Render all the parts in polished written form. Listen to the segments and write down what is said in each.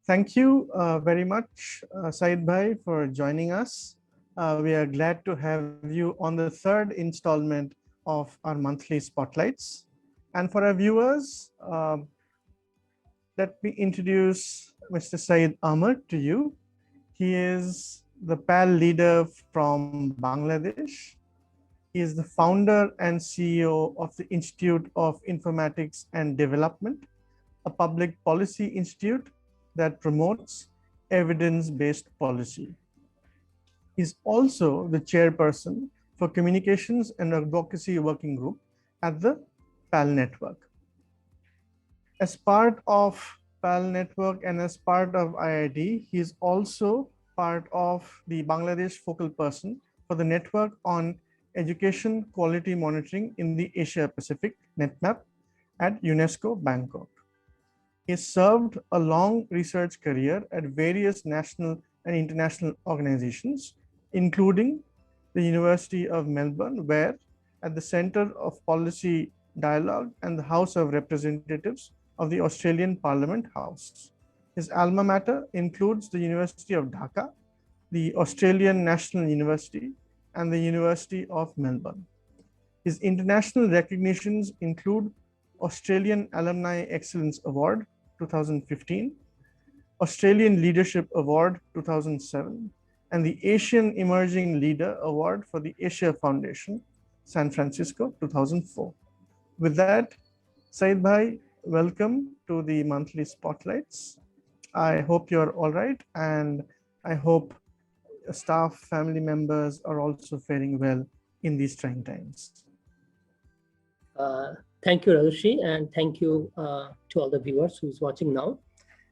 Thank you very much, Said Bhai, for joining us. We are glad to have you on the third installment of our monthly spotlights. And for our viewers, let me introduce Mr. Said Ahmed to you. He is the PAL leader from Bangladesh. He is the founder and CEO of the Institute of Informatics and Development, a public policy institute that promotes evidence-based policy. He's also the chairperson for Communications and Advocacy Working Group at the PAL Network. As part of PAL Network and as part of IID, he is also part of the Bangladesh focal person for the Network on Education Quality Monitoring in the Asia Pacific NetMap at UNESCO Bangkok. He served a long research career at various national and international organizations, including the University of Melbourne, where at the Centre of Policy Dialogue and the House of Representatives of the Australian Parliament House. His alma mater includes the University of Dhaka, the Australian National University, and the University of Melbourne. His international recognitions include Australian Alumni Excellence Award 2015, Australian Leadership Award 2007, and the Asian Emerging Leader Award for the Asia Foundation, San Francisco 2004. With that, Said Bhai, welcome to the monthly spotlights. I hope you're all right, and I hope staff, family members are also faring well in these trying times. Thank you, Rajarshi, and thank you to all the viewers who's watching now.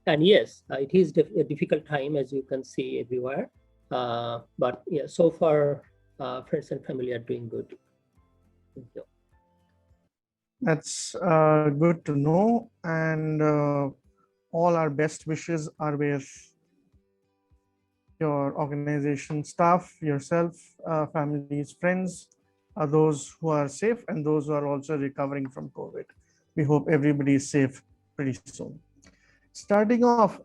And yes, it is a difficult time, as you can see everywhere. But yeah, so far, friends and family are doing good. Thank you. That's good to know, and all our best wishes are with your organization staff, yourself, families, friends, those who are safe and those who are also recovering from COVID. We hope everybody is safe pretty soon. Starting off,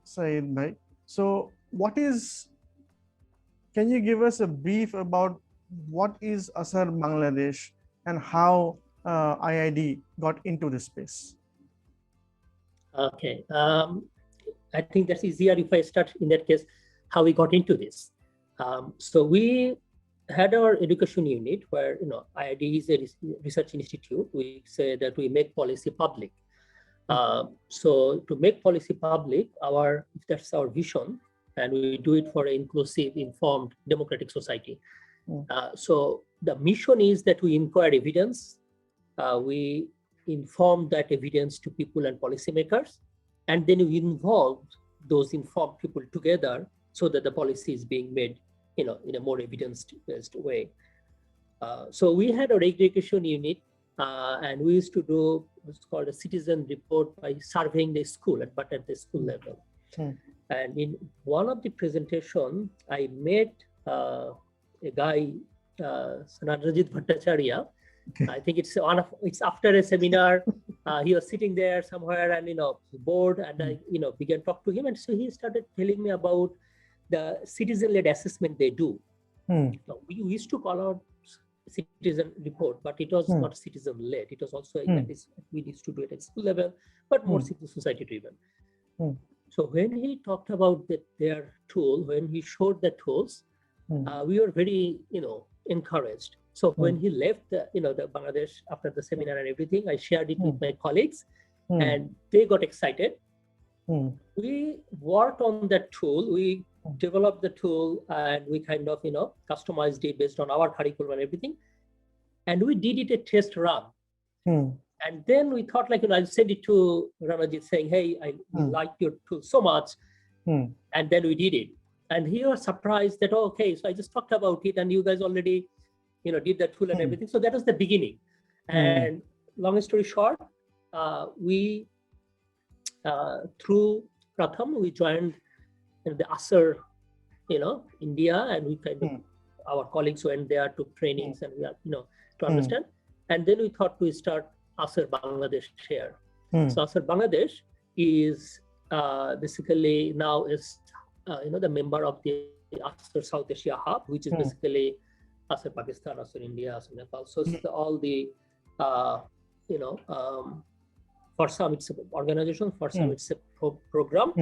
Said Bhai, so can you give us a brief about what is Asar Bangladesh and how IID got into this space? Okay, I think that's easier if I start in that case, how we got into this. So we had our education unit where, IID is a research institute. We say that we make policy public. So to make policy public, that's our vision, and we do it for an inclusive, informed, democratic society. So the mission is that we inquire evidence, we inform that evidence to people and policymakers, and then we involve those informed people together so that the policy is being made, in a more evidence-based way. So we had a education unit, and we used to do what's called a citizen report by surveying the school, but at the school level. And in one of the presentation, I met a guy, Sanadranjit Bhattacharya. I think it's after a seminar. He was sitting there somewhere and bored, and I began to talk to him, and so he started telling me about the citizen-led assessment they do. So we used to call out citizen report, but it was not citizen-led. It was also we used to do it at school level, but more civil society driven. So when he talked about their tool, when he showed the tools, we were very encouraged. So when he left the Bangladesh after the seminar and everything, I shared it with my colleagues, and they got excited. We worked on that tool. We developed the tool, and we kind of customized it based on our curriculum and everything. And we did it a test run. And then we thought, I'll send it to Ranajit saying, hey, I like your tool so much. And then we did it. And he was surprised that, okay, so I just talked about it and you guys already, did the tool and everything. So that was the beginning. And long story short, we, through Pratham, we joined the ASER, India, and we kind of, our colleagues went there, took trainings and we are, to understand. And then we thought to start ASER Bangladesh here. So ASER Bangladesh is basically now is the member of the ASER South Asia Hub, which is basically ASER Pakistan, ASER India, ASER Nepal. So it's all the for some it's an organization, for some it's a program.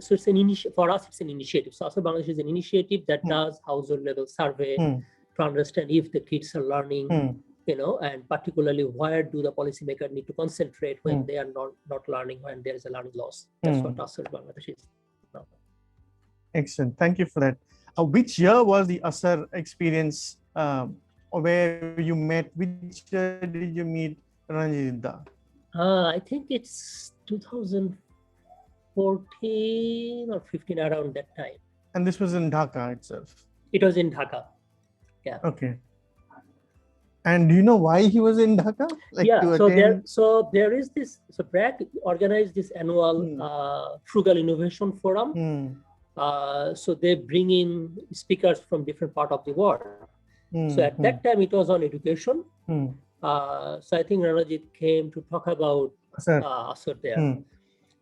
So it's for us it's an initiative. So ASER Bangladesh is an initiative that does household level survey to understand if the kids are learning, and particularly where do the policymakers need to concentrate when they are not learning, when there is a learning loss. That's what ASER Bangladesh is now. Excellent. Thank you for that. Which year was the ASER experience where you met? Which year did you meet Ranjitda? I think it's 2014 or 15, around that time. And this was in Dhaka itself? It was in Dhaka. Yeah. Okay. And do you know why he was in Dhaka? So there is this. So BRAC organized this annual Frugal Innovation Forum. So they bring in speakers from different parts of the world. So at that time, it was on education. So I think Ranajit came to talk about ASER there.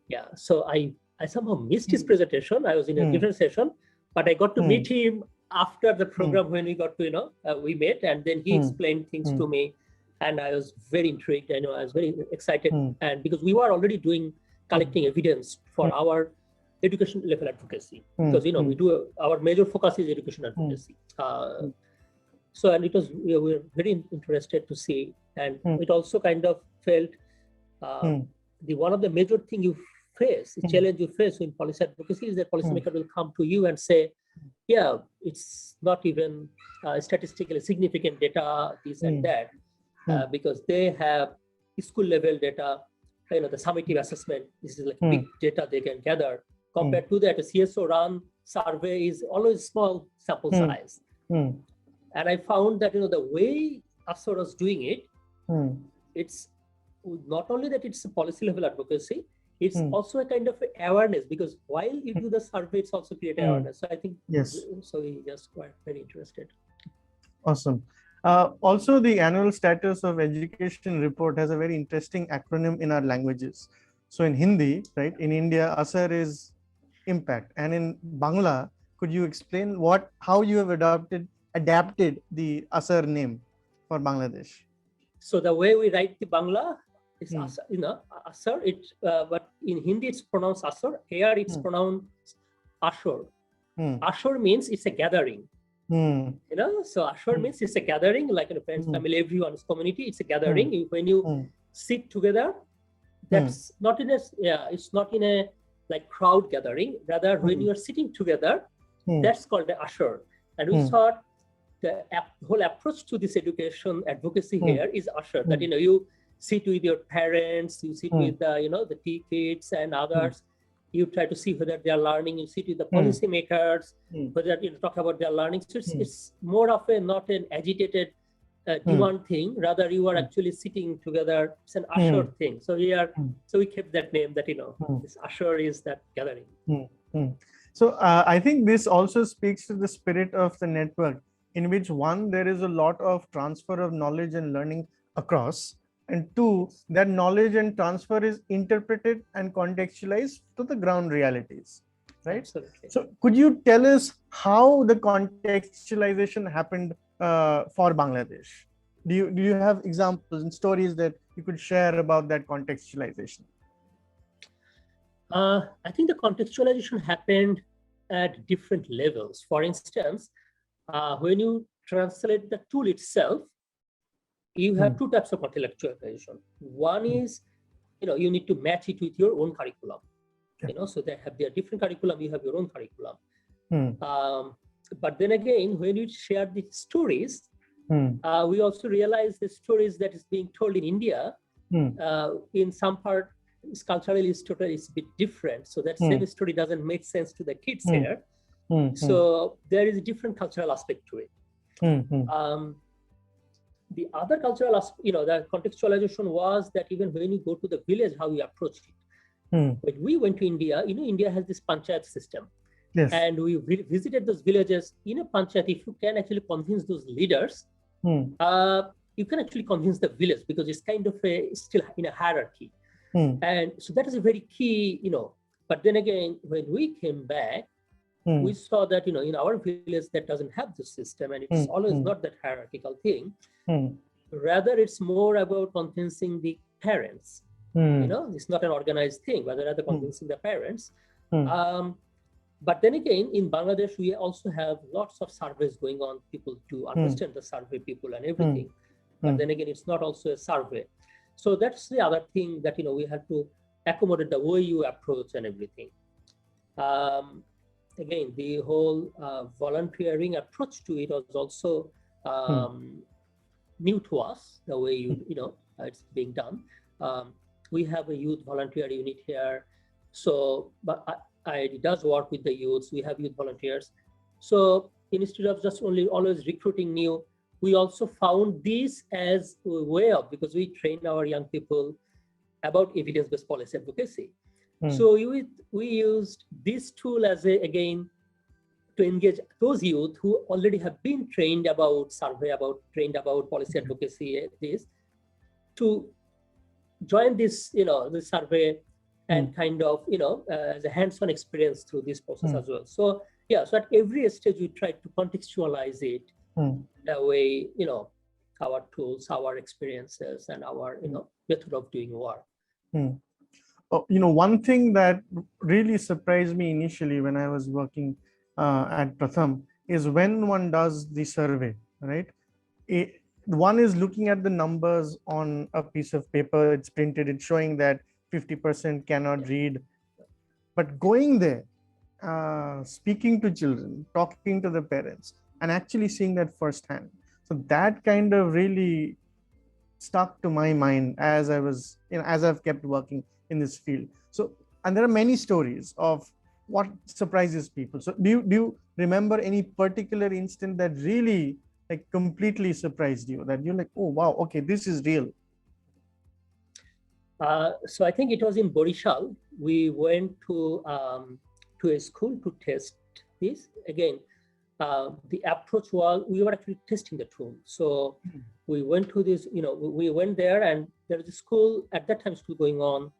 Yeah. So I somehow missed his presentation. I was in a different session, but I got to meet him after the program when we got to, we met, and then he explained things to me, and I was very intrigued. I was very excited, and because we were already collecting evidence for our education level advocacy, because we do our major focus is education advocacy. So, and it was we were very interested to see, and it also kind of felt the one of the major thing you face, the challenge you face in policy advocacy is that policymaker will come to you and say, yeah, it's not even statistically significant data, this and that, because they have school level data, the summative assessment, this is like big data they can gather. Compared to that, a CSO run survey is always small sample size. And I found that, the way ASER was doing it, it's not only that it's a policy level advocacy, it's also a kind of awareness, because while you do the survey, it's also create awareness. So I think, so we just were very interested. Awesome. Also, the annual status of education report has a very interesting acronym in our languages. So in Hindi, right, in India, ASER is impact. And in Bangla, could you explain how you have adapted the ASER name for Bangladesh? So the way we write the Bangla, is ASER, but in Hindi it's pronounced ASER. Here it's pronounced Ashur. Ashur means it's a gathering. So Ashur means it's a gathering, like in a friends, family, everyone's community. It's a gathering. When you sit together, that's not in it's not in a like crowd gathering. Rather, when you are sitting together, that's called the Ashur. And we thought the whole approach to this education advocacy here is Ashur. That you sit with your parents, you sit with the tea kids and others. You try to see whether they are learning. You sit with the policymakers, whether talk about their learning. So it's more of not an agitated demand thing. Rather, you are actually sitting together. It's an Ashur thing. So so we kept that name. That this Ashur is that gathering. So I think this also speaks to the spirit of the network, in which there is a lot of transfer of knowledge and learning across. And two, that knowledge and transfer is interpreted and contextualized to the ground realities, right? Absolutely. So could you tell us how the contextualization happened for Bangladesh? Do you have examples and stories that you could share about that contextualization? I think the contextualization happened at different levels. For instance, when you translate the tool itself, you have two types of contextualization. One is, you need to match it with your own curriculum. So they have their different curriculum, you have your own curriculum. But then again, when you share the stories, we also realize the stories that is being told in India, in some part, culturally it's a bit different. So that same story doesn't make sense to the kids here. So there is a different cultural aspect to it. The other cultural aspect, the contextualization was that even when you go to the village, how you approach it. When we went to India, India has this panchayat system. Yes. And we visited those villages. In a panchayat, if you can actually convince those leaders, you can actually convince the village, because it's kind of still in a hierarchy. And so that is a very key, but then again, when we came back, we saw that, in our village that doesn't have this system, and it's always not that hierarchical thing. Rather, it's more about convincing the parents. It's not an organized thing, but rather convincing the parents. But then again, in Bangladesh, we also have lots of surveys going on, people to understand the survey people and everything. But then again, it's not also a survey. So that's the other thing that, we have to accommodate the way you approach and everything. Again, the whole volunteering approach to it was also new to us, the way it's being done. We have a youth volunteer unit here. So, but IID does work with the youths. We have youth volunteers. So instead of just always recruiting new, we also found this as a way of, because we train our young people about evidence-based policy advocacy. So we used this tool as again, to engage those youth who already have been trained about survey, trained about policy advocacy, to join this, the survey and kind of, as a hands-on experience through this process as well. So yeah, so at every stage we try to contextualize it the way, our tools, our experiences, and our, method of doing work. One thing that really surprised me initially when I was working at Pratham is when one does the survey, right? One is looking at the numbers on a piece of paper, it's printed, it's showing that 50% cannot read. But going there, speaking to children, talking to the parents, and actually seeing that firsthand. So that kind of really stuck to my mind as I was, as I've kept working in this field. So, and there are many stories of what surprises people. So do you remember any particular instant that really like completely surprised you, that you're like, oh, wow, okay, this is real? So I think it was in Borishal. We went to a school to test this. Again, the approach was, we were actually testing the tool. So we went to this, we went there, and there was a school, at that time, school going on.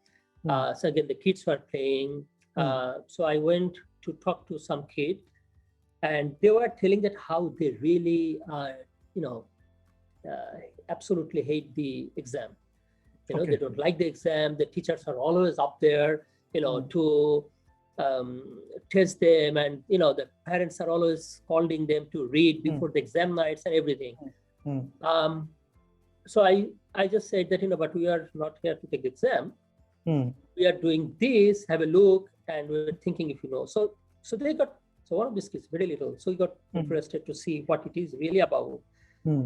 So again, the kids were playing. So I went to talk to some kid, and they were telling that how they really, absolutely hate the exam. They don't like the exam. The teachers are always up there, to test them, and the parents are always scolding them to read before the exam nights and everything. So I just said that, but we are not here to take the exam. We are doing this, have a look, and we're thinking if So they got, so one of these kids, very little, so he got interested to see what it is really about.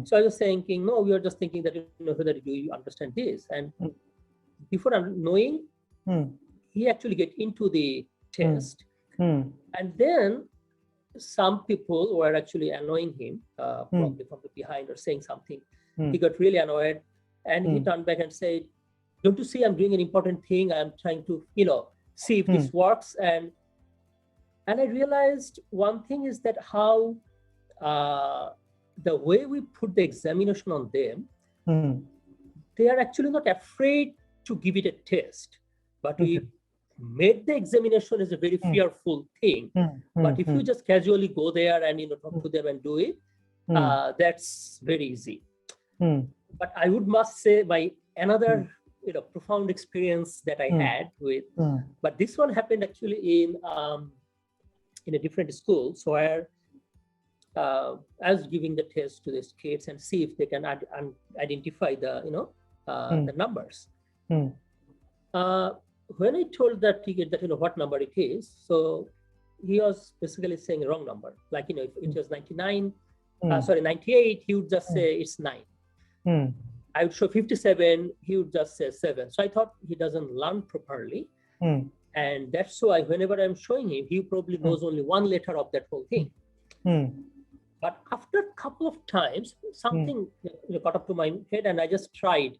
So I was thinking, no, we are just thinking that, whether do you understand this? And before knowing, he actually get into the test. And then some people were actually annoying him, probably from the behind or saying something. He got really annoyed, and he turned back and said, don't you see I'm doing an important thing? I'm trying to, see if this works. And I realized one thing is that how the way we put the examination on them, they are actually not afraid to give it a test, but we made the examination as a very fearful thing. But if you just casually go there and talk to them and do it, that's very easy. But I must say, my another profound experience that I had with, but this one happened actually in a different school. So where I was giving the test to these kids and see if they can identify the the numbers. When I told that kid that what number it is, so he was basically saying a wrong number. Like if it was 98, he would just say it's 9. I would show 57, he would just say 7. So I thought he doesn't learn properly. And that's why whenever I'm showing him, he probably knows only one letter of that whole thing. But after a couple of times, something got up to my head, and I just tried.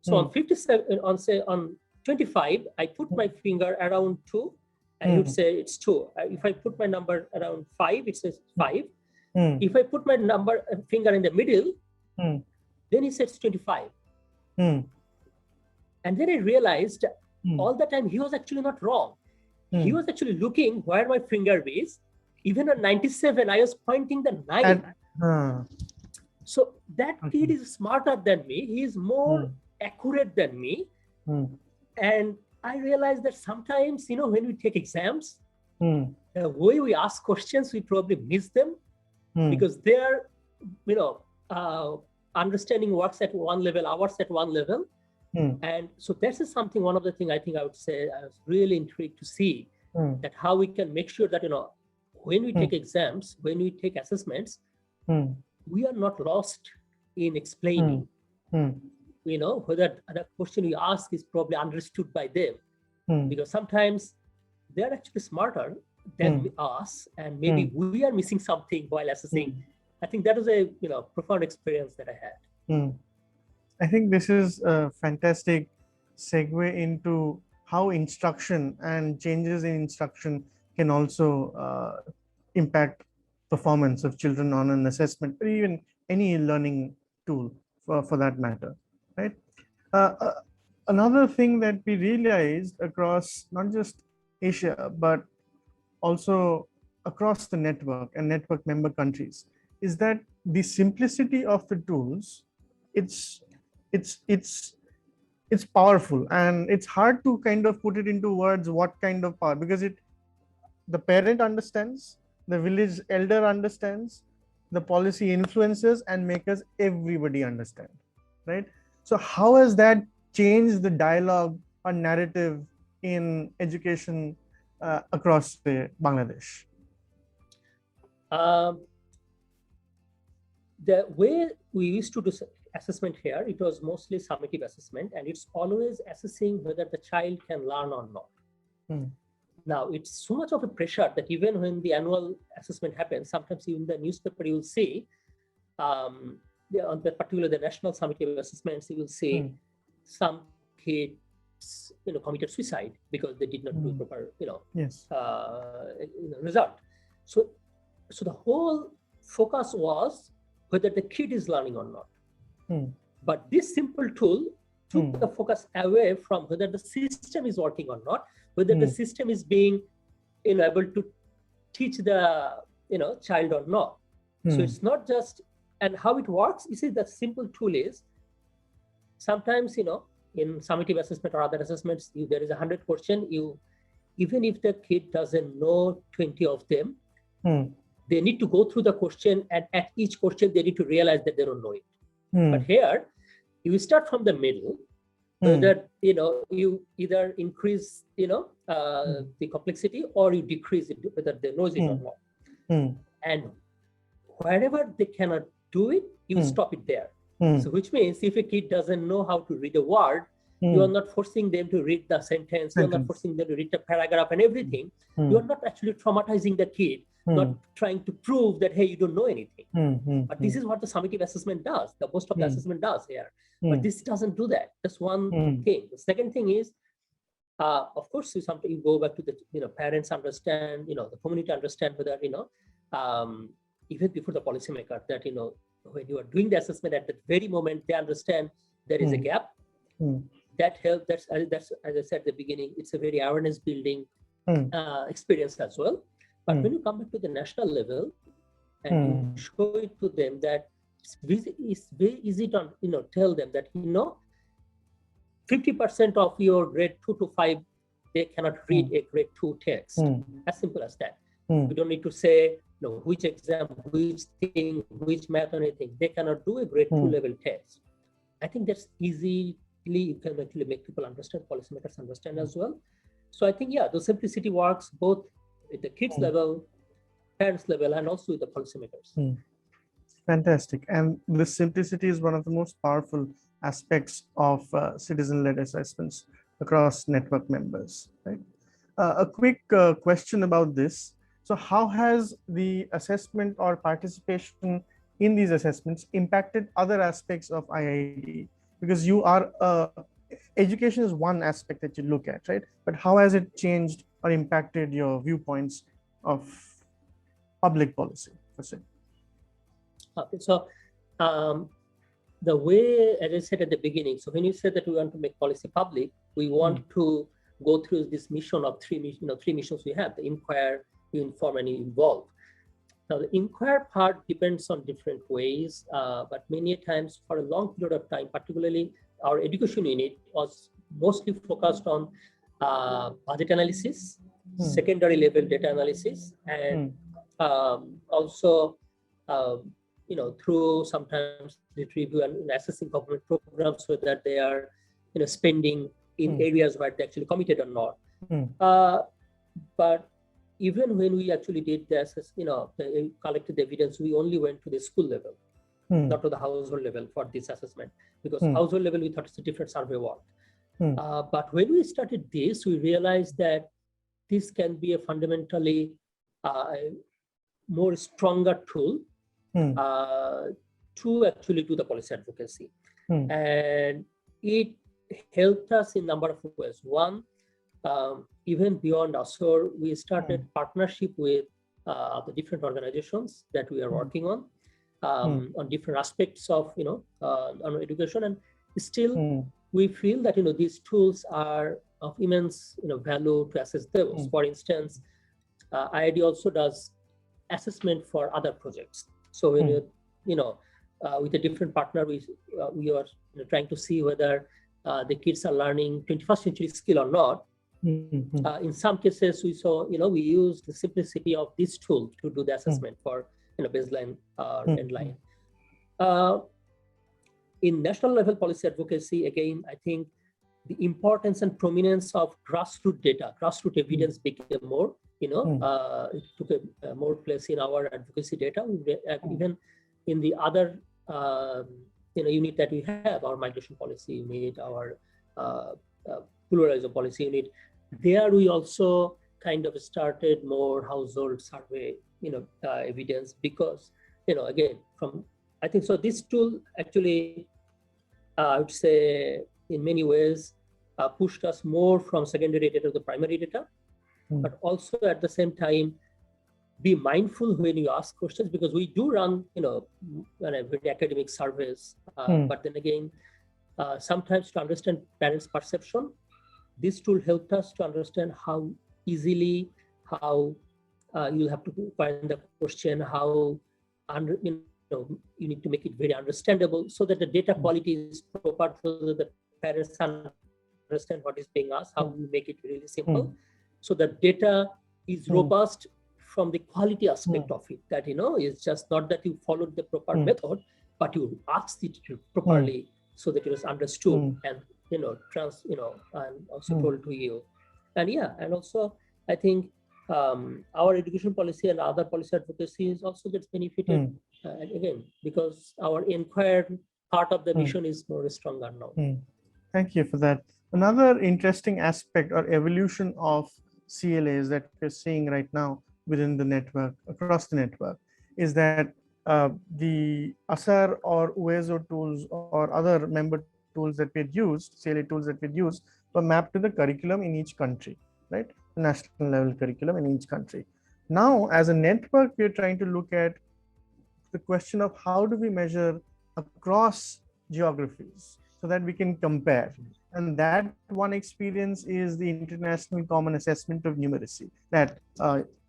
So on 57, on 25, I put my finger around 2, and he would say it's 2. If I put my number around 5, it says 5. If I put my finger in the middle, then he says 25. And then I realized all the time he was actually not wrong. He Hmm. was actually looking where my finger is. Even at 97, I was pointing the 9. So that kid is smarter than me. He is more accurate than me. And I realized that sometimes, when we take exams, the way we ask questions, we probably miss them because their, understanding works at one level, ours at one level. And so this is something, one of the things I think I would say I was really intrigued to see that how we can make sure that, when we take exams, when we take assessments, we are not lost in explaining, whether the question we ask is probably understood by them, because sometimes they're actually smarter than us, and maybe we are missing something while assessing. I think that was a profound experience that I had. I think this is a fantastic segue into how instruction and changes in instruction can also impact performance of children on an assessment, or even any learning tool for that matter, right? Another thing that we realized across not just Asia, but also across the network and network member countries, is that the simplicity of the tools, it's powerful, and it's hard to kind of put it into words what kind of power, because the parent understands, the village elder understands, the policy influencers and makers, everybody understand, right? So how has that changed the dialogue or narrative in education across Bangladesh? The way we used to do assessment here, it was mostly summative assessment, and it's always assessing whether the child can learn or not. Now, it's so much of a pressure that even when the annual assessment happens, sometimes even the newspaper, you will see, on the particular the national summative assessments, you will see some kids, committed suicide because they did not do proper, result. So the whole focus was whether the kid is learning or not. But this simple tool took the focus away from whether the system is working or not, whether the system is being able to teach the child or not. So it's not just, and how it works, you see, the simple tool is sometimes, in summative assessment or other assessments, there is 100 questions. Even if the kid doesn't know 20 of them, they need to go through the question, and at each question they need to realize that they don't know it. But here, you start from the middle, whether you either increase the complexity or you decrease it, whether they know it or not. And wherever they cannot do it, you stop it there. So which means if a kid doesn't know how to read a word, you are not forcing them to read the sentence, you are not forcing them to read the paragraph and everything. You are not actually traumatizing the kid, not trying to prove that, hey, you don't know anything. But this is what the summative assessment does, the most of the assessment does here. But this doesn't do that. That's one thing. The second thing is, of course, you go back to the parents understand, the community understand whether, even before the policymaker, that, when you are doing the assessment at that very moment, they understand there is a gap. That helps. That's, as I said at the beginning, it's a very awareness building experience as well. But when you come back to the national level and you show it to them, that it's very easy to tell them that 50% of your grade 2 to 5, they cannot read a grade 2 text. As simple as that. We don't need to say which exam, which thing, which math or anything. They cannot do a grade 2 level test. I think that's easily, you can actually make people understand, policymakers understand as well. So I think, the simplicity works both at the kids level, parents level, and also with the policymakers. Fantastic. And the simplicity is one of the most powerful aspects of citizen-led assessments across network members, right? A quick question about this. So how has the assessment or participation in these assessments impacted other aspects of IID? Because you are, education is one aspect that you look at, right? But how has it changed or impacted your viewpoints of public policy, per se? So the way, as I said at the beginning, so when you said that we want to make policy public, we want to go through this mission of three missions we have: the inquire, you inform, and you involve. Now, the inquire part depends on different ways, but many times for a long period of time, particularly our education unit was mostly focused on budget analysis, secondary level data analysis, and also, through sometimes the review and assessing government programs whether they are, spending in areas where they actually committed or not. But even when we actually did the assess, collected evidence, we only went to the school level, not to the household level for this assessment, because household level we thought it's a different survey work. But when we started this, we realized that this can be a fundamentally more stronger tool to actually do the policy advocacy. And it helped us in a number of ways. One, even beyond ASOR, we started partnership with the different organizations that we are working on different aspects of, on education. And still, we feel that, these tools are of immense, value to assess those. For instance, IID also does assessment for other projects. So when with a different partner, we are trying to see whether the kids are learning 21st century skill or not. In some cases, we saw, we used the simplicity of this tool to do the assessment for, baseline end line. In national level policy advocacy, again, I think the importance and prominence of grassroots data, grassroots evidence became more, it took a more place in our advocacy data. Even in the other, unit that we have, our migration policy unit, our pluralism policy unit, there we also kind of started more household survey, evidence, because, again, I think so this tool actually, I would say in many ways, pushed us more from secondary data to the primary data, but also at the same time, be mindful when you ask questions, because we do run, very academic surveys, but then again, sometimes to understand parents' perception, this tool helped us to understand how easily, how you'll have to find the question, how you need to make it very understandable so that the data quality is proper, so that the parents understand what is being asked, how we make it really simple. So the data is robust from the quality aspect of it, that, it's just not that you followed the proper method, but you asked it properly so that it was understood and, and also told to you. And and also I think our education policy and other policy advocacy also gets benefited again, because our inquired part of the mission is more stronger now. Thank you for that. Another interesting aspect or evolution of CLAs that we're seeing right now within the network, across the network, is that the ASAR or UESO tools or other member tools that we'd used, CLA tools that we'd used, were mapped to the curriculum in each country, right? The national level curriculum in each country. Now, as a network, we're trying to look at the question of how do we measure across geographies so that we can compare. And that one experience is the International Common Assessment of Numeracy that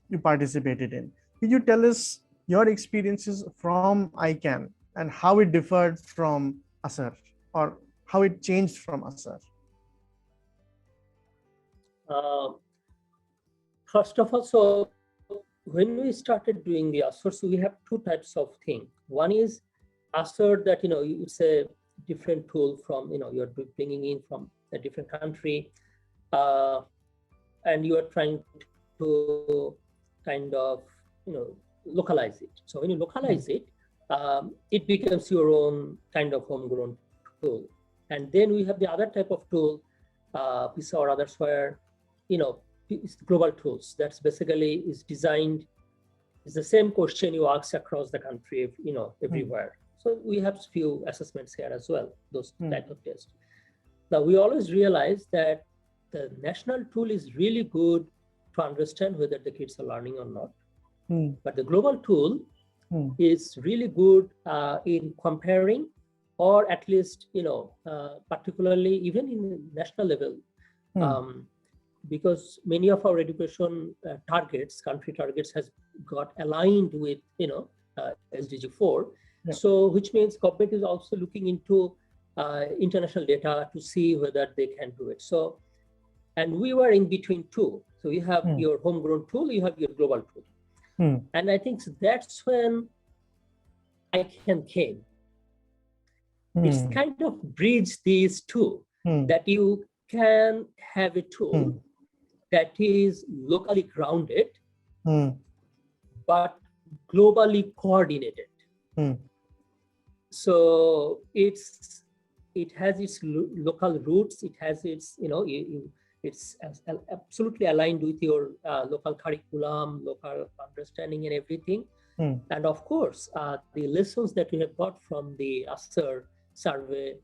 you participated in. Could you tell us your experiences from ICANN and how it differed from ASAR, or how it changed from ASAR? First of all, so when we started doing the ASAR, so we have two types of thing. One is ASAR that, it's a different tool from, you're bringing in from a different country, and you are trying to kind of, localize it. So when you localize it, it becomes your own kind of homegrown tool. And then we have the other type of tool, PISA or others, where, it's global tools. That's basically is designed, it's the same question you ask across the country, everywhere. So we have few assessments here as well, those type of tests. Now, we always realize that the national tool is really good to understand whether the kids are learning or not. But the global tool is really good in comparing, or at least, particularly even in the national level, because many of our education targets, country targets, has got aligned with SDG 4. Yeah. So which means government is also looking into international data to see whether they can do it. So, and we were in between two. So you have your homegrown tool, you have your global tool. And I think that's when ICANN came. It's kind of bridge these two, that you can have a tool that is locally grounded, but globally coordinated. So it has its local roots. It has its, it's absolutely aligned with your local curriculum, local understanding and everything. And of course, the lessons that we have got from the ASER survey,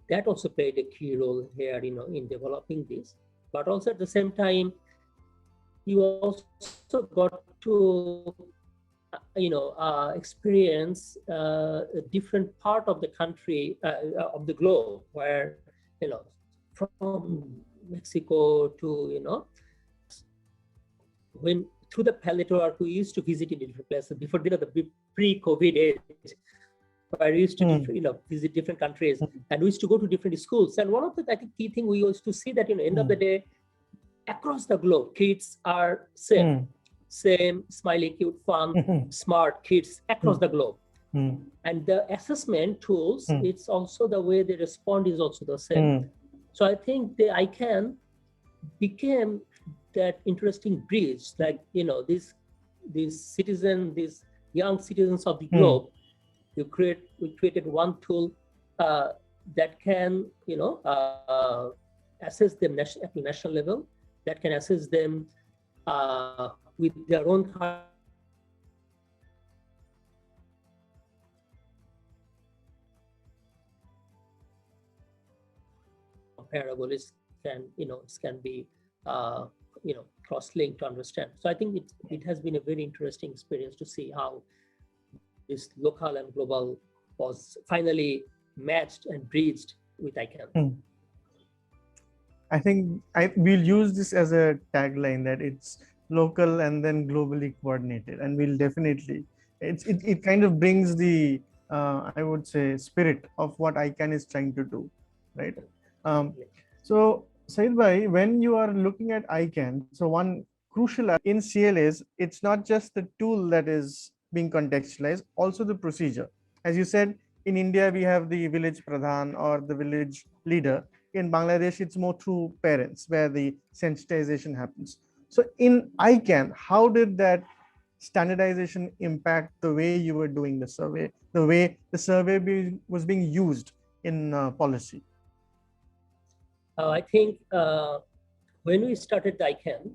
that also played a key role here, in developing this. But also at the same time, you also got to, experience a different part of the country, of the globe, where, from Mexico to, when through the palette work, we used to visit in different places before, the pre-COVID age, where we used to, visit different countries, and we used to go to different schools. And one of the, I think, key thing we used to see that, end of the day, across the globe, kids are same, smiley, cute, fun, smart kids across the globe. And the assessment tools, it's also the way they respond is also the same. So I think the ICANN became that interesting bridge, like, these young citizens of the globe, we created one tool that can, assess them at the national level, that can assess them with their own comparable. It can be cross-linked to understand. So I think it has been a very interesting experience to see how this local and global was finally matched and bridged with ICANN. I think we'll use this as a tagline, that it's local and then globally coordinated, and we'll definitely, it kind of brings the I would say spirit of what ICANN is trying to do, right? So Said Bhai, when you are looking at ICANN, so one crucial in CLAs, it's not just the tool that is being contextualized, also the procedure. As you said, in India, we have the village pradhan or the village leader. In Bangladesh, it's more through parents where the sensitization happens. So in ICANN, how did that standardization impact the way you were doing the survey, the way the survey was being used in policy? I think when we started the ICANN,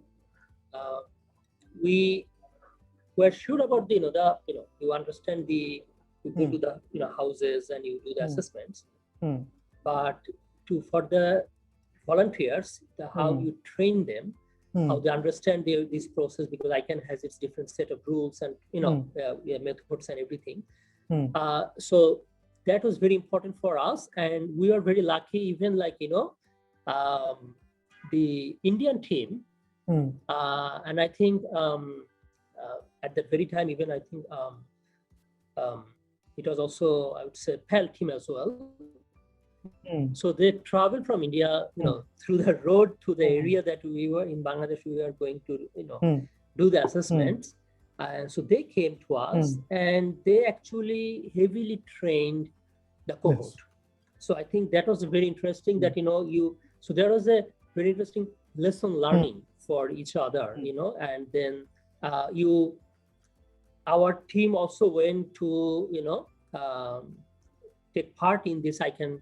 we were sure about you understand you go to the houses and you do the assessments, but for the volunteers, how you train them, how they understand this process, because ICANN has its different set of rules and methods and everything. So that was very important for us, and we are very lucky. Even like the Indian team, and I think at that very time, even I think it was also, I would say, PAL team as well. So they traveled from India, through the road to the area that we were in Bangladesh. We were going to, do the assessments, and so they came to us, and they actually heavily trained the cohort. So I think that was very interesting. That so there was a very interesting lesson learning for each other, and then our team also went to take part in this ICANN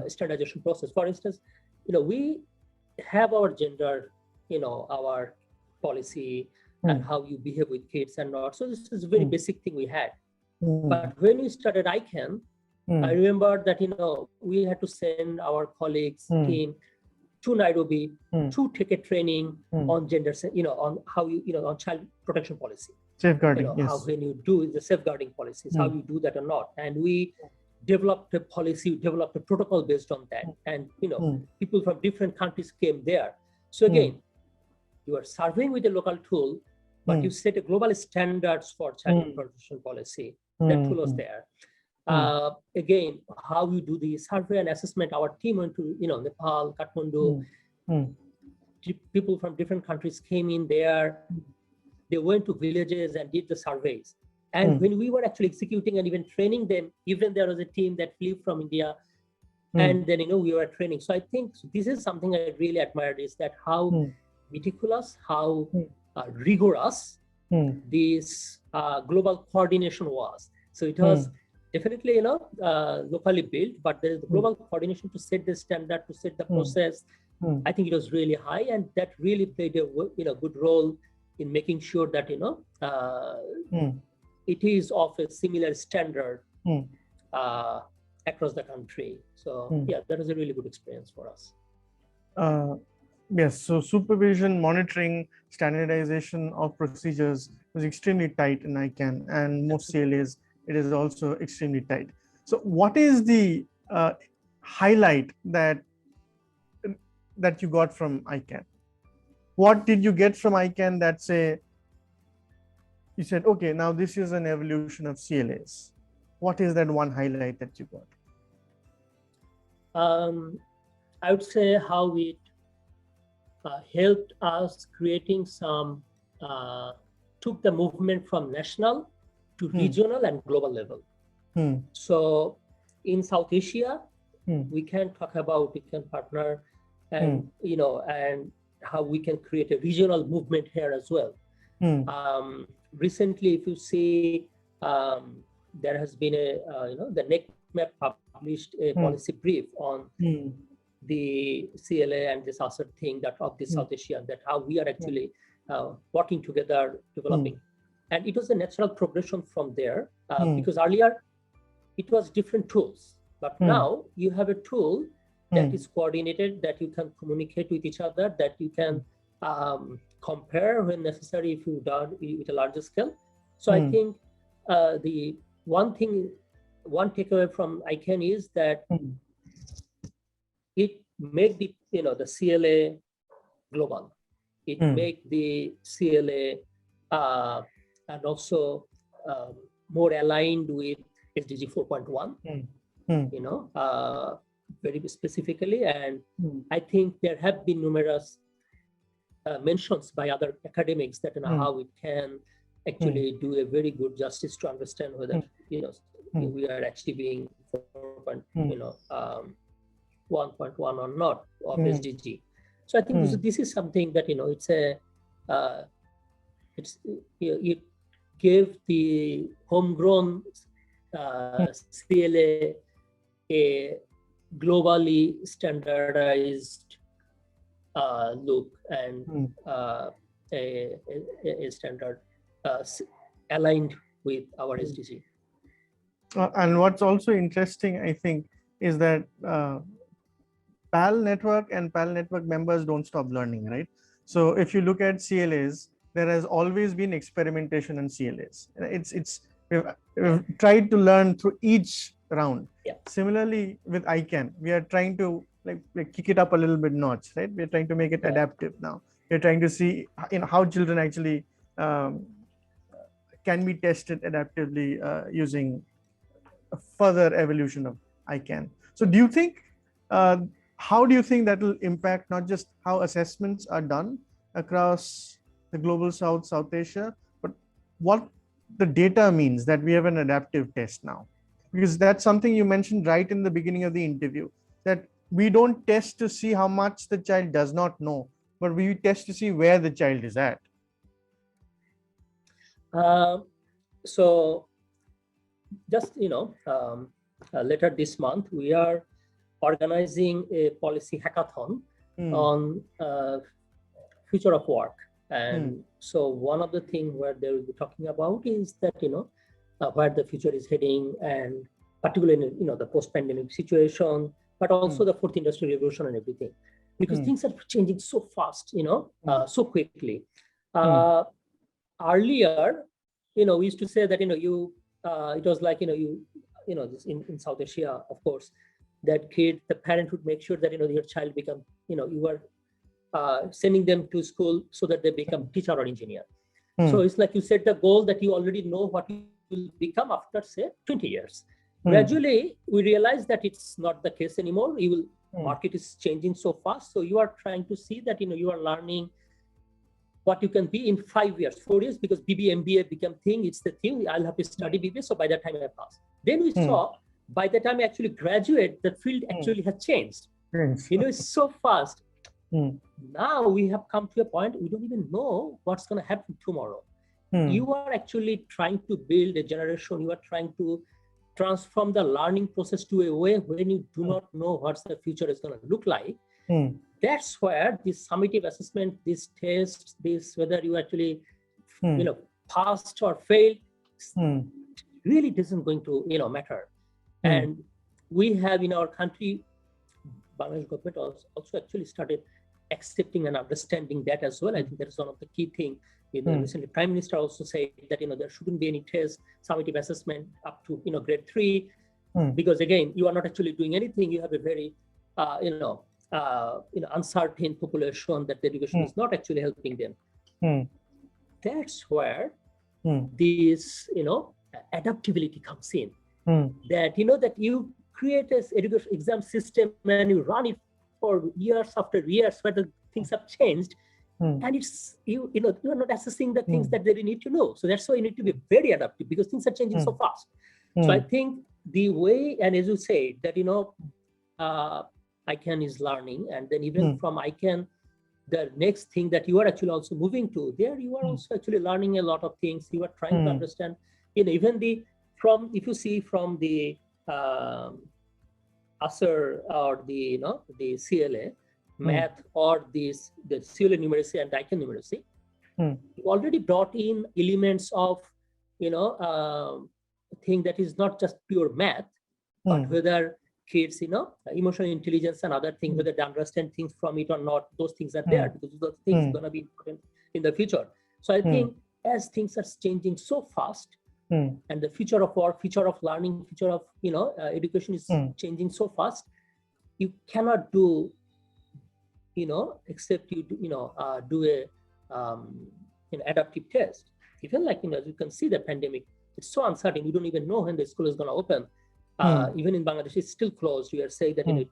standardization process. For instance, we have our gender, our policy and how you behave with kids and not. So this is a very basic thing we had. But when we started ICANN, I remember that we had to send our colleagues team to Nairobi to take a training on gender, on how on child protection policy, safeguarding, how when you do the safeguarding policies, how you do that or not, and we developed a policy, developed a protocol based on that, and people from different countries came there. So again, you are surveying with a local tool, but you set a global standards for child protection policy. That tool was there. Again, how you do the survey and assessment. Our team went to Nepal, Kathmandu. People from different countries came in there. They went to villages and did the surveys. And when we were actually executing and even training them, even there was a team that flew from India, and then we were training. So I think this is something I really admired, is that how meticulous, how rigorous this global coordination was. So it was definitely locally built, but there is the global coordination to set the standard, to set the process. I think it was really high, and that really played a good role in making sure that it is of a similar standard across the country. So yeah, that was a really good experience for us. Yes, so supervision, monitoring, standardization of procedures was extremely tight in ICANN, and most CLAs, it is also extremely tight. So what is the highlight that you got from ICANN? What did you get from ICANN that say, you said, okay, now this is an evolution of CLAs? What is that one highlight that you got? I would say how it helped us creating some, took the movement from national to regional and global level. So in South Asia, we can talk about, we can partner and, and how we can create a regional movement here as well. Recently, if you see, there has been a, the NECMAP published a policy brief on the CLA and this other thing that of the South Asia, that how we are actually working together, developing. And it was a natural progression from there, because earlier it was different tools, but now you have a tool that is coordinated, that you can communicate with each other, that you can compare when necessary if you done with a larger scale. So I think the one takeaway from ICANN is that it make the the CLA global. It make the CLA and also more aligned with SDG 4.1. Very specifically, and I think there have been numerous mentions by other academics that how it can actually do a very good justice to understand whether we are achieving 1.1 or not of SDG. So I think this is something that it gave the homegrown CLA a globally standardized look and a standard aligned with our SDG. And what's also interesting, I think, is that PAL network and PAL network members don't stop learning, right? So if you look at CLAs, there has always been experimentation in CLAs. We've tried to learn through each round. Similarly with ICANN, we are trying to like kick it up a little bit notch, right? We're trying to make it adaptive now. We're trying to see how children actually can be tested adaptively using a further evolution of ICANN. So do you think, how do you think that will impact not just how assessments are done across the global South, South Asia, but what the data means that we have an adaptive test now? Because that's something you mentioned right in the beginning of the interview, that we don't test to see how much the child does not know, but we test to see where the child is at. So just, later this month, we are organizing a policy hackathon on future of work. And so one of the things where they will be talking about is that, where the future is heading, and particularly in, the post-pandemic situation, but also the fourth industrial revolution and everything, because things are changing so fast, so quickly. Earlier, we used to say that, it was like, this in South Asia, of course, that the parent would make sure that, your child become, you are sending them to school so that they become teacher or engineer. So it's like you set the goal that you already know what you will become after, say, 20 years. Gradually, we realize that it's not the case anymore. Market is changing so fast. So you are trying to see that, you are learning what you can be in 5 years, 4 years, because BBA, MBA become thing. It's the thing. I'll have to study BBA. So by that time I pass. Then we saw by the time I actually graduate, the field actually has changed. It's so fast. Now we have come to a point we don't even know what's going to happen tomorrow. You are actually trying to build a generation. You are trying to transform the learning process to a way when you do not know what the future is going to look like. That's where this summative assessment, this test, this whether you actually passed or failed really isn't going to matter. And we have in our country, Bangladesh government also actually started accepting and understanding that as well. I think that is one of the key things. Recently, Prime Minister also said that there shouldn't be any test, summative assessment up to grade 3, because again, you are not actually doing anything. You have a very uncertain population that the education is not actually helping them. That's where this adaptability comes in. That that you create an education exam system and you run it for years after years, where the things have changed. And it's you are not assessing the things that they need to know. So that's why you need to be very adaptive, because things are changing so fast. So I think the way, and as you say, that ICANN is learning, and then even from ICANN, the next thing that you are actually also moving to, there you are also actually learning a lot of things. You are trying to understand, even if you see from the ASER or the CLA, math or the CLA numeracy and ICANN numeracy, you already brought in elements of thing that is not just pure math, but whether kids emotional intelligence and other things, whether they understand things from it or not, those things are there, because those things are going to be important in the future. So I think as things are changing so fast, and the future of work, future of learning, future of education is changing so fast, you cannot do except you do an adaptive test. Even like as you can see, the pandemic, it's so uncertain. You don't even know when the school is going to open. Even in Bangladesh, it's still closed. We are saying that it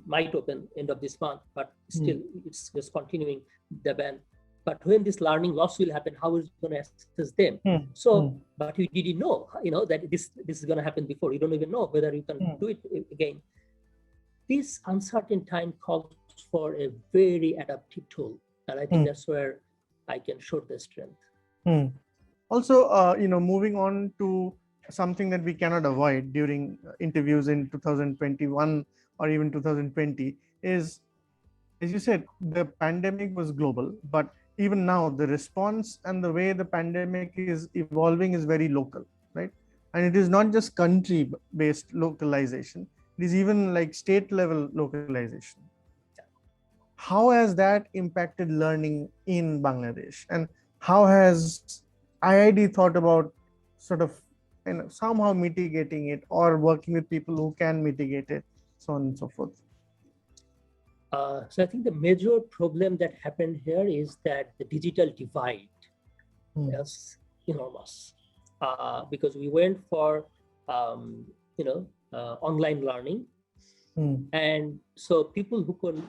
might open end of this month, but still it's just continuing the ban. But when this learning loss will happen, how is it going to assess them? So, but you didn't know, that this is going to happen before. You don't even know whether you can do it again. This uncertain time calls for a very adaptive tool, and I think that's where I can show the strength. Also, moving on to something that we cannot avoid during interviews in 2021 or even 2020 is, as you said, the pandemic was global, but even now the response and the way the pandemic is evolving is very local, right? And it is not just country-based localization, it is even like state-level localization. How has that impacted learning in Bangladesh? And how has IID thought about sort of somehow mitigating it or working with people who can mitigate it, so on and so forth? So I think the major problem that happened here is that the digital divide is enormous, because we went for online learning, and so people who can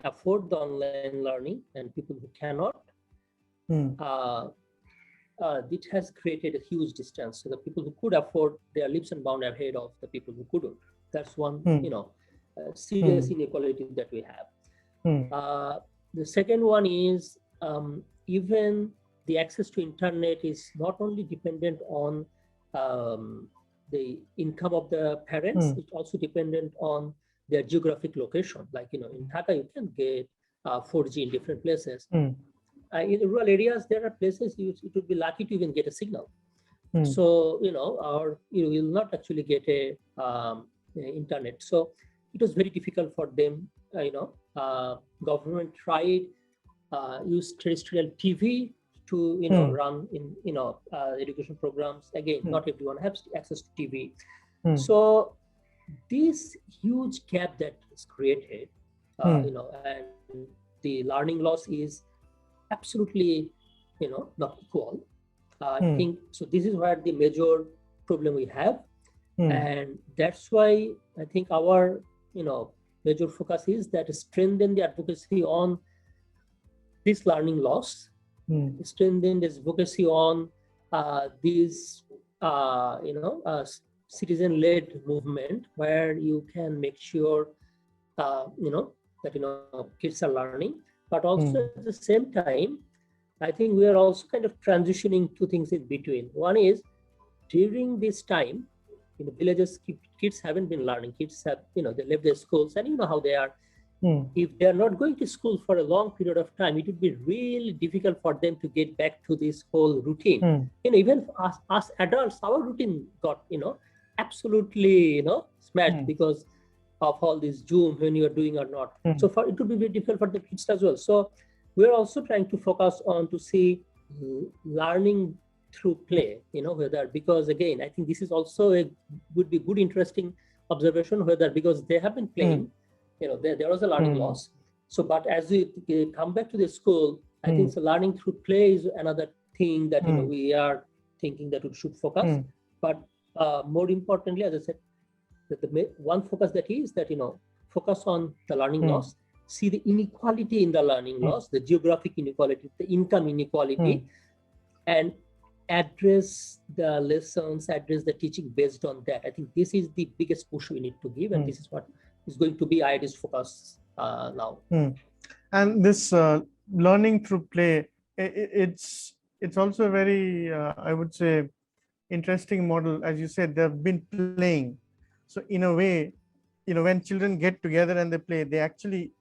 afford the online learning and people who cannot, it has created a huge distance. So the people who could afford, their leaps and bounds ahead of the people who couldn't. That's one, serious inequality that we have. The second one is even the access to internet is not only dependent on the income of the parents, it's also dependent on their geographic location. Like, in Dhaka, you can get 4G in different places. In the rural areas, there are places it would be lucky to even get a signal. So, you will not actually get a internet. So it was very difficult for them. Government tried use terrestrial TV to run in education programs. Again, not everyone has access to TV. So this huge gap that is created, and the learning loss is absolutely, not equal. I think so. This is where the major problem we have, and that's why I think our major focus is that strengthen the advocacy on this learning loss, strengthen this advocacy on these citizen-led movement where you can make sure that kids are learning, but also at the same time, I think we are also kind of transitioning two things in between. One is during this time in the villages, kids haven't been learning. Kids have, they left their schools, and you know how they are. If they are not going to school for a long period of time, it would be really difficult for them to get back to this whole routine. Even us adults, our routine got, absolutely, smashed because of all this Zoom when you are doing or not. So it would be very difficult for the kids as well. So we're also trying to focus on to see learning through play, whether, because again, I think this is also would be good, interesting observation, whether because they have been playing, there was a learning loss. So, but as we come back to the school, I think so learning through play is another thing that, we are thinking that we should focus. But more importantly, as I said, that the one focus that is that, focus on the learning loss, see the inequality in the learning loss, the geographic inequality, the income inequality, and address the lessons, address the teaching based on that. I think this is the biggest push we need to give, and this is what is going to be IID's focus now. And this learning through play, it's also a very, I would say, interesting model. As you said, they've been playing. So in a way, when children get together and they play, they actually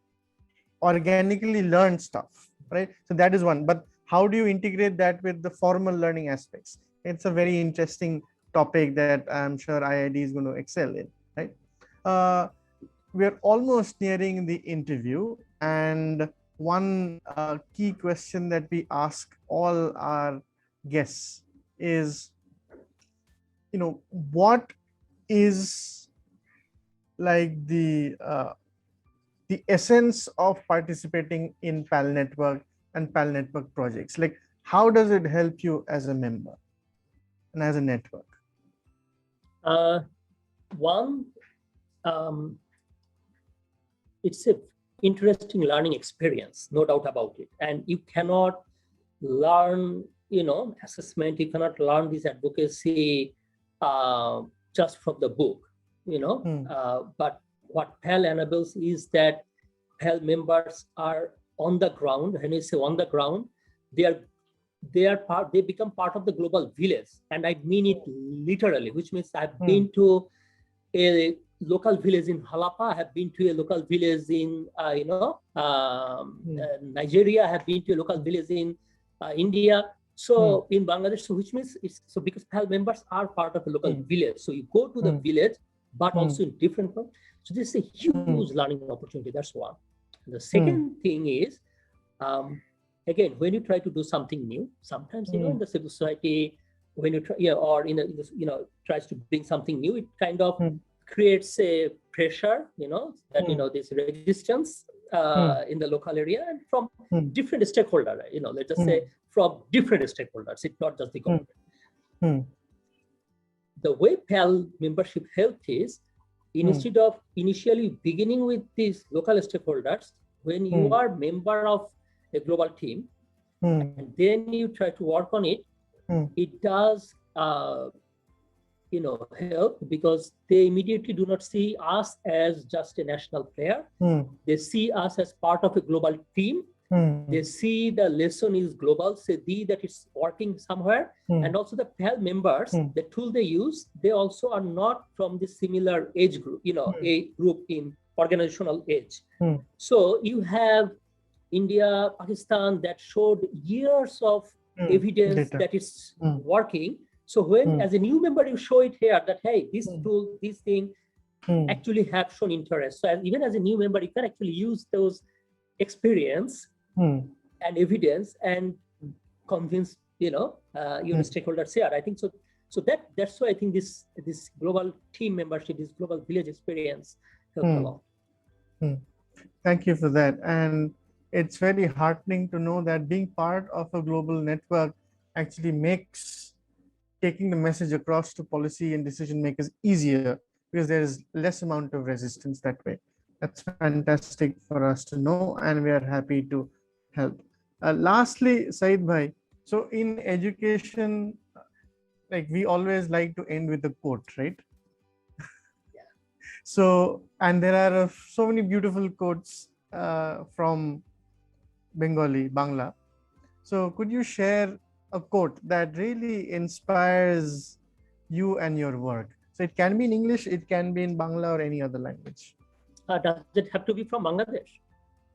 organically learn stuff, right? So that is one. But how do you integrate that with the formal learning aspects? It's a very interesting topic that I'm sure IID is going to excel in, right? We're almost nearing the interview, and one key question that we ask all our guests is, what is like the essence of participating in PAL network and PAL network projects? Like, how does it help you as a member and as a network? One, it's an interesting learning experience, no doubt about it. And you cannot learn, assessment, you cannot learn this advocacy just from the book, but what PAL enables is that PAL members are on the ground. When you say on the ground, they become part of the global village, and I mean it literally, which means I've been to a local village in Halapa, I have been to a local village in Nigeria, I have been to a local village in India. So in Bangladesh, so which means so because PAL members are part of a local village, so you go to the village, but also in different forms. So this is a huge learning opportunity. That's one. The second thing is, again, when you try to do something new, sometimes in the civil society, when you try, or tries to bring something new, it kind of creates a pressure, that this resistance in the local area and from different stakeholders. Let's just say from different stakeholders. It's not just the government. The way PAL membership helped is, instead of initially beginning with these local stakeholders, when you are member of a global team, and then you try to work on it, it does help, because they immediately do not see us as just a national player. They see us as part of a global team. They see the lesson is global, see that it's working somewhere. And also the PAL members, the tool they use, they also are not from the similar age group, a group in organizational age. So you have India, Pakistan that showed years of evidence that it's working. So when as a new member you show it here that, hey, this tool, this thing actually have shown interest. So even as a new member, you can actually use those experience and evidence and convince your stakeholders here. I think so. So that's why I think this global team membership, this global village experience helps a lot. Thank you for that. And it's very heartening to know that being part of a global network actually makes taking the message across to policy and decision makers easier, because there is less amount of resistance that way. That's fantastic for us to know, and we are happy to help. Lastly, Said Bhai, so in education, like we always like to end with a quote, right? Yeah. So, and there are so many beautiful quotes from Bengali, Bangla. So, could you share a quote that really inspires you and your work? So, it can be in English, it can be in Bangla or any other language. Does it have to be from Bangladesh?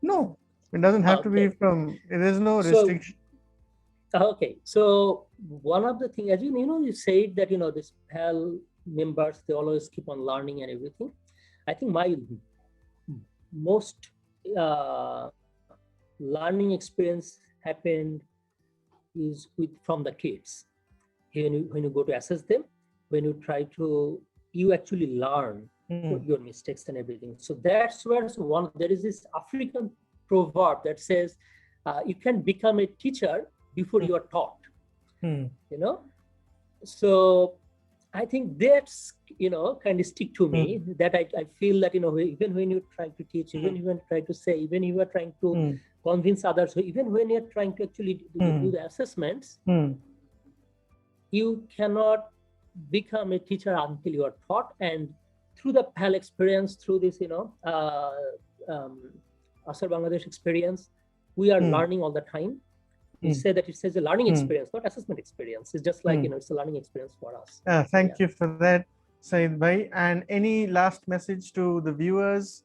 No, it doesn't have to be Okay. from, there is no So, restriction. okay. So one of the things, as you said that, this PAL members, they always keep on learning and everything. I think my most learning experience happened is from the kids. When you go to assess them, when you try to, you actually learn your mistakes and everything. So that's where there is this African proverb that says, you can become a teacher before you are taught. So I think that's kind of stick to me, that I feel that even when you're trying to teach, even when you try to say, even if you are trying to convince others, even when you're trying to actually do the assessments, you cannot become a teacher until you are taught. And through the PAL experience, through this Asar Bangladesh experience, we are learning all the time. We say that it says a learning experience, not assessment experience. It's just like, it's a learning experience for us. Thank you for that, Said Bhai. And any last message to the viewers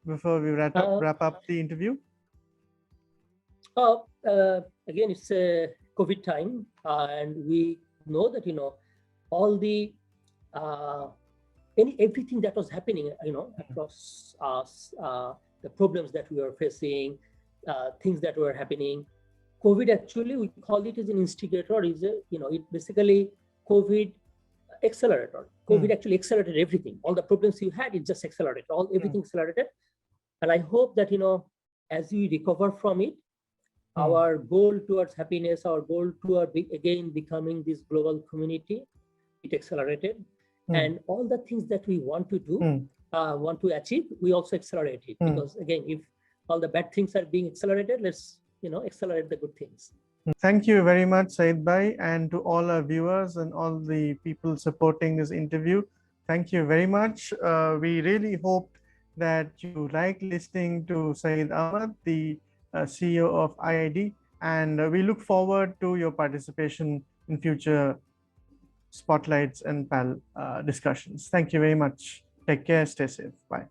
before we wrap up the interview? Again, it's a COVID time, and we know that, all the everything that was happening, across us, the problems that we were facing, things that were happening. COVID, actually, we call it as an instigator. It basically COVID accelerator. COVID actually accelerated everything. All the problems you had, it just accelerated. Everything accelerated. And I hope that, as we recover from it, our goal towards happiness, our goal toward again becoming this global community, it accelerated. And all the things that we want to do, want to achieve, we also accelerate it. Because again, if all the bad things are being accelerated, let's accelerate the good things. Thank you very much, Said Bhai, and to all our viewers and all the people supporting this interview. Thank you very much. We really hope that you like listening to Said Ahmad, the CEO of IID, and we look forward to your participation in future spotlights and PAL discussions. Thank you very much. Take care. Stay safe. Bye.